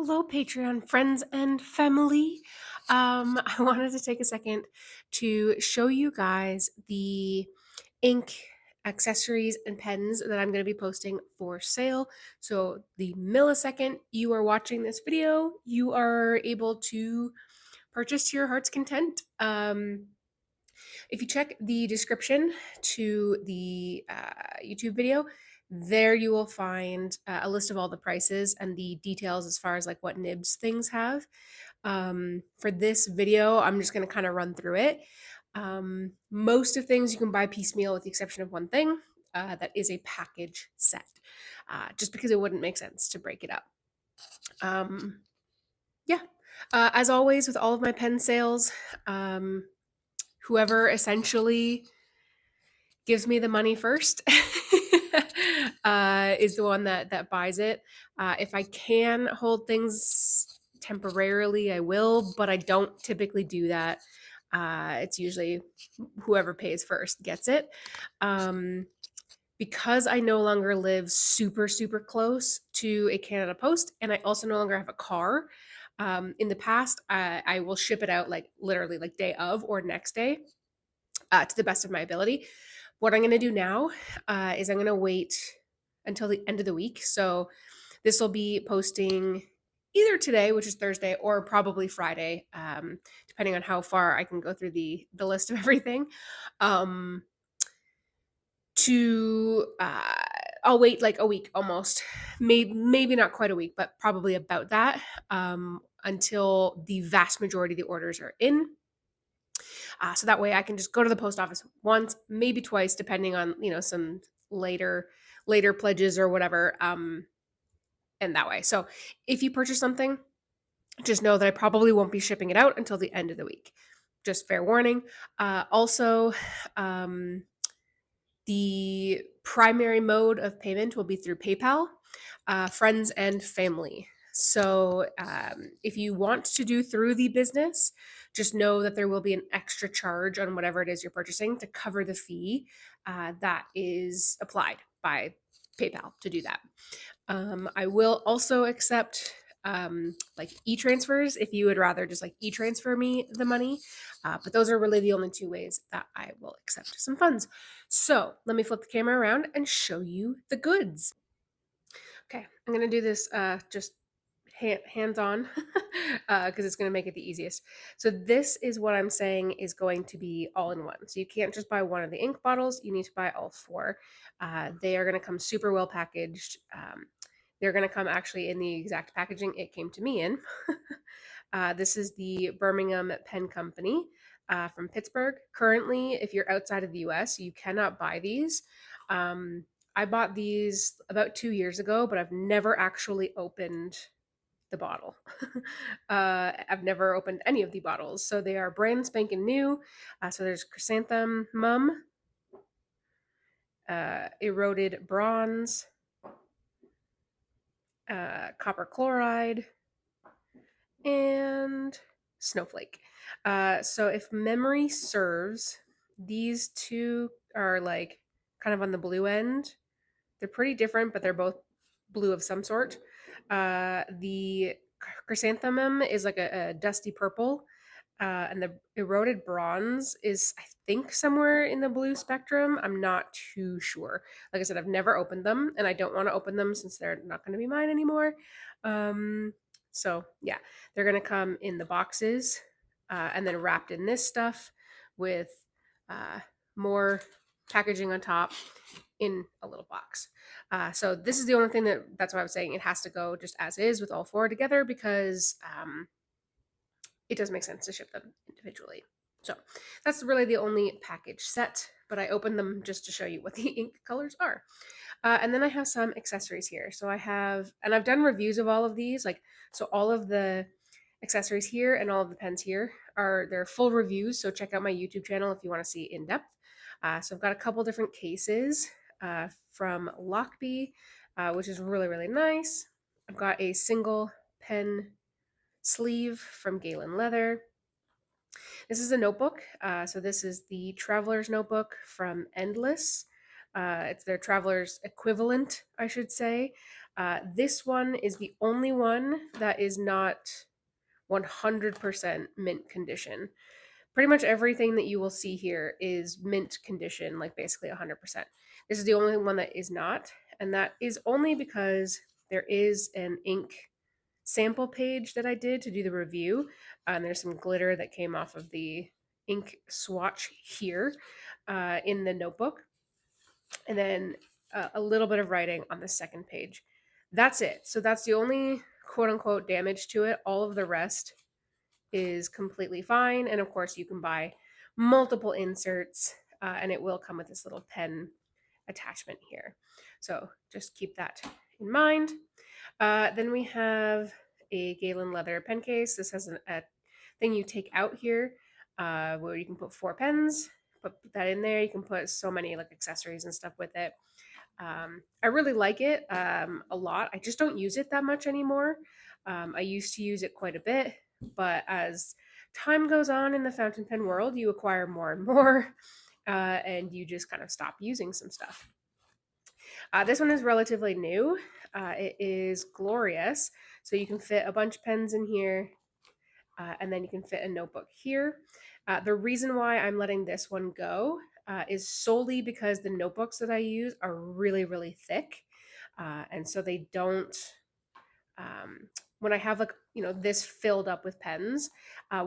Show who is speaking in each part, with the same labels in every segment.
Speaker 1: Hello, Patreon friends and family. I wanted to take a second to show you guys the ink accessories and pens that I'm going to be posting for sale. So, the millisecond you are watching this video, you are able to purchase to your heart's content. If you check the description to the YouTube video, there you will find a list of all the prices and the details as far as like what nibs things have. For this video, I'm just going to kind of run through it. Most of things you can buy piecemeal with the exception of one thing. That is a package set, just because it wouldn't make sense to break it up. Yeah. As always, with all of my pen sales, whoever essentially gives me the money first is the one that buys it. If I can hold things temporarily, I will, but I don't typically do that. It's usually whoever pays first gets it. Because I no longer live super, super close to a Canada Post, and I also no longer have a car. In the past, I will ship it out like literally like day of or next day to the best of my ability. What I'm going to do now is I'm going to wait until the end of the week. So this will be posting either today, which is Thursday, or probably Friday, depending on how far I can go through the list of everything. To I'll wait like a week almost, maybe not quite a week, but probably about that, until the vast majority of the orders are in. So that way I can just go to the post office once, maybe twice, depending on, some later pledges or whatever. And that way. So if you purchase something, just know that I probably won't be shipping it out until the end of the week. Just fair warning. Also, the primary mode of payment will be through PayPal, friends and family. So if you want to do through the business, just know that there will be an extra charge on whatever it is you're purchasing to cover the fee that is applied by PayPal to do that. I will also accept like e-transfers if you would rather just like e-transfer me the money. But those are really the only two ways that I will accept some funds. So let me flip the camera around and show you the goods. Okay, I'm gonna do this just hands-on because it's gonna make it the easiest. So this is what I'm saying is going to be all in one. So you can't just buy one of the ink bottles, you need to buy all four. They are gonna come super well packaged. They're gonna come actually in the exact packaging it came to me in. This is the Birmingham Pen Company from Pittsburgh. Currently, if you're outside of the US, you cannot buy these. I bought these about 2 years ago, but I've never actually opened the bottle. I've never opened any of the bottles. So they are brand spanking new. So there's chrysanthemum, eroded bronze, copper chloride, and snowflake. So if memory serves, these two are like kind of on the blue end. They're pretty different, but they're both blue of some sort. The chrysanthemum is like a dusty purple, and the eroded bronze is, I think, somewhere in the blue spectrum. I'm not too sure. Like I said, I've never opened them, and I don't want to open them since they're not going to be mine anymore. So yeah, they're going to come in the boxes, and then wrapped in this stuff with more packaging on top in a little box. So this is the only thing that's why I was saying it has to go just as is with all four together, because it does make sense to ship them individually. So that's really the only package set, but I opened them just to show you what the ink colors are. And then I have some accessories here. So I've done reviews of all of these, so all of the accessories here and all of the pens here they're full reviews. So check out my YouTube channel if you want to see in depth. So I've got a couple different cases from Lockbee, which is really, really nice. I've got a single pen sleeve from Galen Leather. This is a notebook. So this is the Traveler's Notebook from Endless. It's their Traveler's equivalent, I should say. This one is the only one that is not 100% mint condition. Pretty much everything that you will see here is mint condition, like basically 100%. This is the only one that is not, and that is only because there is an ink sample page that I did to do the review. And there's some glitter that came off of the ink swatch here in the notebook. And then a little bit of writing on the second page. That's it. So that's the only quote unquote damage to it. All of the rest is completely fine. And of course, you can buy multiple inserts and it will come with this little pen attachment here. So just keep that in mind. Then we have a Galen leather pen case. This has a thing you take out here where you can put 4 pens, put that in there. You can put so many like accessories and stuff with it. I really like it a lot. I just don't use it that much anymore. I used to use it quite a bit, but as time goes on in the fountain pen world, you acquire more and more, and you just kind of stop using some stuff. This one is relatively new. It is glorious. So you can fit a bunch of pens in here, and then you can fit a notebook here. The reason why I'm letting this one go is solely because the notebooks that I use are really, really thick. And so they don't, when I have like, this filled up with pens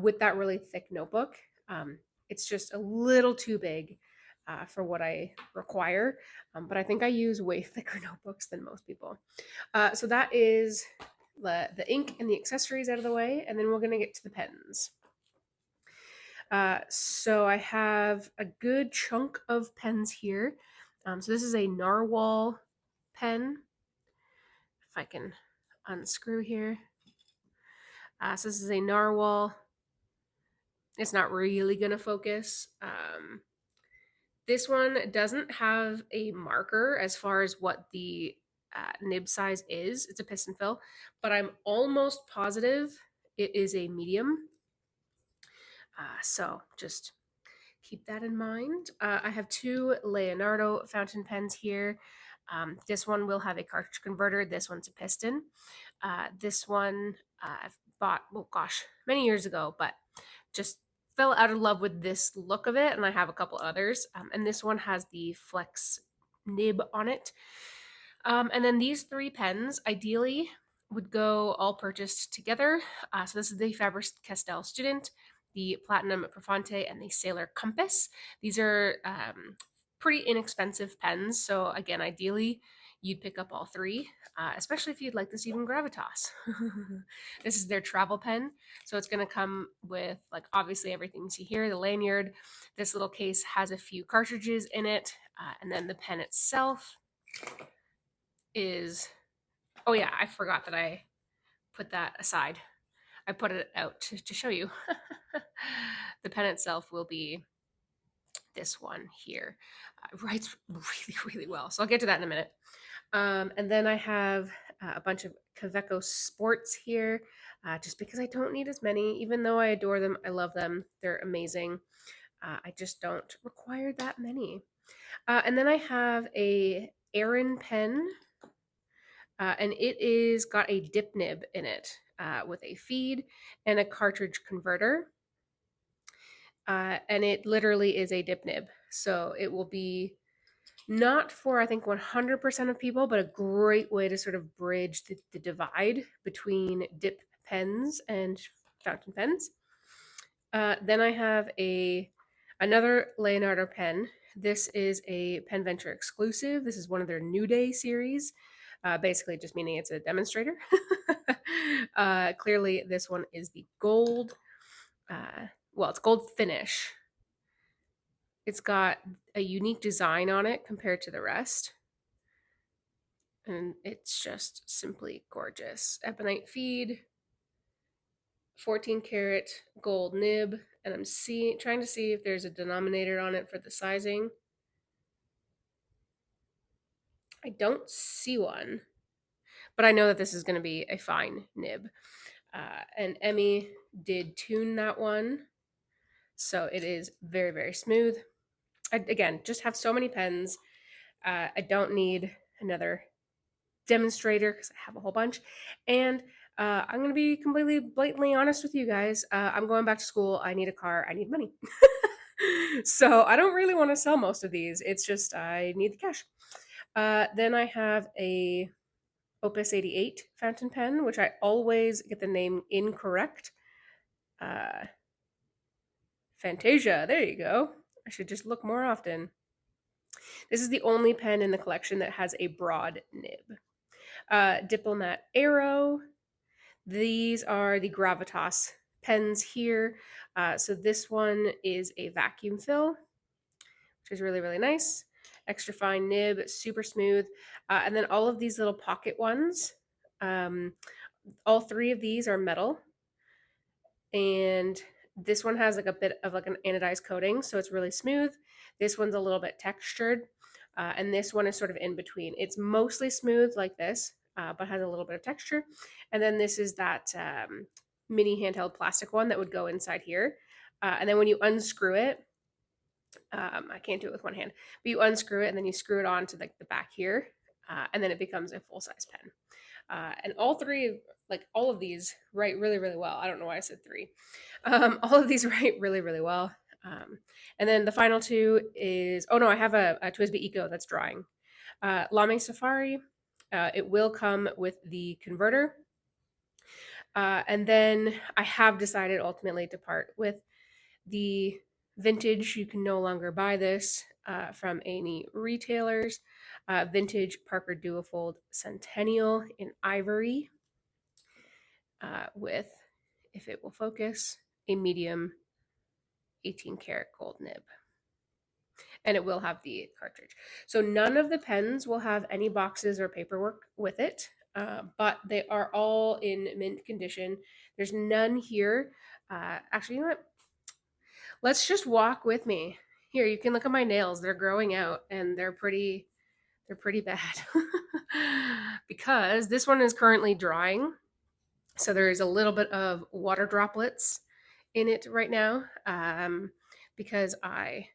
Speaker 1: with that really thick notebook, it's just a little too big for what I require. But I think I use way thicker notebooks than most people. So that is the ink and the accessories out of the way, and then we're going to get to the pens. So I have a good chunk of pens here. So this is a Narwhal pen. If I can unscrew here. So this is a Narwhal. It's not really going to focus. This one doesn't have a marker as far as what the nib size is. It's a piston fill, but I'm almost positive it is a medium. So just keep that in mind. I have 2 Leonardo fountain pens here. This one will have a cartridge converter. This one's a piston. This one I've bought, well, gosh, many years ago, but just fell out of love with this look of it, and I have a couple others. And this one has the flex nib on it. And then these 3 pens ideally would go all purchased together. So this is the Faber-Castell Student, the Platinum Profante, and the Sailor Compass. These are pretty inexpensive pens. So again, ideally, you'd pick up all 3, especially if you'd like this even gravitas. This is their travel pen. So it's going to come with, like, obviously everything you see here, the lanyard. This little case has a few cartridges in it. And then the pen itself is, oh yeah, I forgot that I put that aside. I put it out to show you. The pen itself will be this one here. It writes really, really well. So I'll get to that in a minute. And then I have a bunch of Kaweco Sports here, just because I don't need as many. Even though I adore them, I love them. They're amazing. I just don't require that many. And then I have a Erin pen, and it is got a dip nib in it with a feed and a cartridge converter. And it literally is a dip nib. So it will be not for, I think, 100% of people, but a great way to sort of bridge the divide between dip pens and fountain pens. Then I have another Leonardo pen. This is a Pen Venture exclusive. This is one of their New Day series, basically just meaning it's a demonstrator. Clearly, this one is the gold. Well, it's gold finish. It's got a unique design on it compared to the rest. And it's just simply gorgeous. Ebonite feed, 14 karat gold nib, and I'm trying to see if there's a denominator on it for the sizing. I don't see one, but I know that this is going to be a fine nib. And Emmy did tune that one, so it is very, very smooth. Again, just have so many pens. I don't need another demonstrator because I have a whole bunch. And I'm going to be completely blatantly honest with you guys. I'm going back to school. I need a car. I need money. So I don't really want to sell most of these. It's just I need the cash. Then I have a Opus 88 fountain pen, which I always get the name incorrect. Fantasia, there you go. I should just look more often. This is the only pen in the collection that has a broad nib. Diplomat Aero. These are the Gravitas pens here. So this one is a vacuum fill, which is really, really nice. Extra fine nib, super smooth. And then all of these little pocket ones, all three of these are metal. And this one has like a bit of like an anodized coating, so it's really smooth. This one's a little bit textured, and this one is sort of in between. It's mostly smooth like this, but has a little bit of texture. And then this is that mini handheld plastic one that would go inside here. And then when you unscrew it, I can't do it with one hand, but you unscrew it and then you screw it on to like the back here, and then it becomes a full-size pen. And all three, like all of these, write really, really well. I don't know why I said three. All of these write really, really well. And then the final two is, oh no, I have a TWSBI Eco that's drawing. Lame Safari, it will come with the converter. And then I have decided ultimately to part with the vintage. You can no longer buy this from any retailers. Vintage Parker Duofold Centennial in ivory with, if it will focus, a medium 18 karat gold nib. And it will have the cartridge. So none of the pens will have any boxes or paperwork with it, but they are all in mint condition. There's none here. Actually, you know what? Let's just walk with me. Here, you can look at my nails. They're growing out and they're pretty bad. Because this one is currently drying. So there is a little bit of water droplets in it right now, because I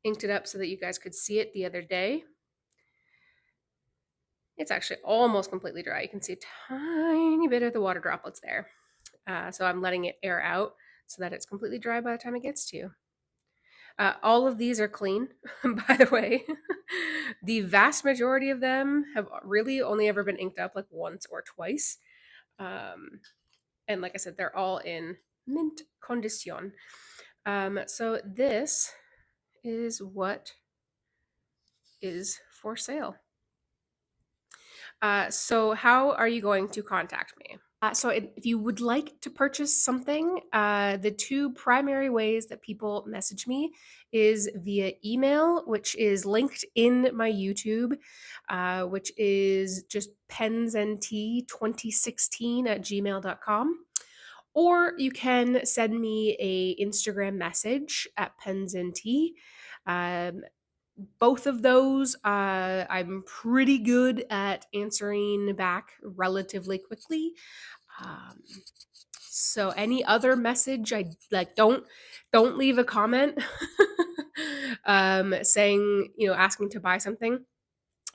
Speaker 1: inked it up so that you guys could see it the other day. It's actually almost completely dry. You can see a tiny bit of the water droplets there. So I'm letting it air out so that it's completely dry by the time it gets to you. All of these are clean, by the way. The vast majority of them have really only ever been inked up like once or twice. And like I said, they're all in mint condition. So this is what is for sale. So how are you going to contact me? So if you would like to purchase something, the two primary ways that people message me is via email, which is linked in my YouTube, which is just pensandtea2016@gmail.com. Or you can send me a Instagram message at pensandtea. Both of those, I'm pretty good at answering back relatively quickly. So any other message, I like don't leave a comment saying, asking to buy something,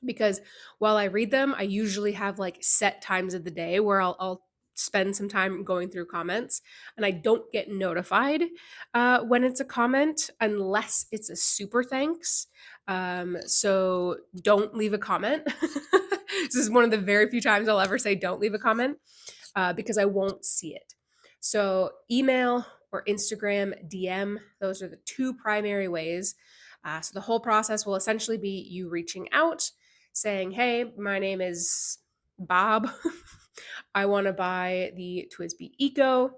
Speaker 1: because while I read them, I usually have like set times of the day where I'll spend some time going through comments, and I don't get notified when it's a comment unless it's a super thanks. So don't leave a comment. This is one of the very few times I'll ever say don't leave a comment, because I won't see it. So email or Instagram DM, those are the two primary ways. So the whole process will essentially be you reaching out saying, hey, my name is Bob. I want to buy the TWSBI Eco.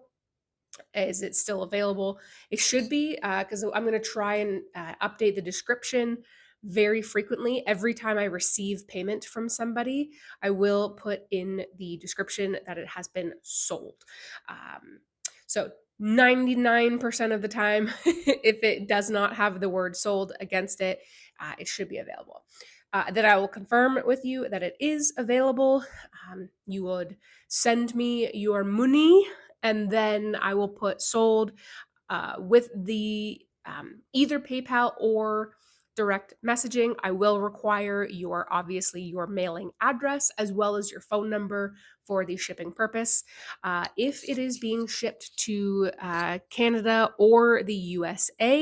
Speaker 1: Is it still available? It should be, because I'm going to try and update the description very frequently. Every time I receive payment from somebody, I will put in the description that it has been sold. So 99% of the time, if it does not have the word sold against it, it should be available. That I will confirm with you that it is available. You would send me your money, and then I will put sold with the either PayPal or direct messaging, I will require obviously your mailing address as well as your phone number for the shipping purpose. If it is being shipped to Canada or the USA,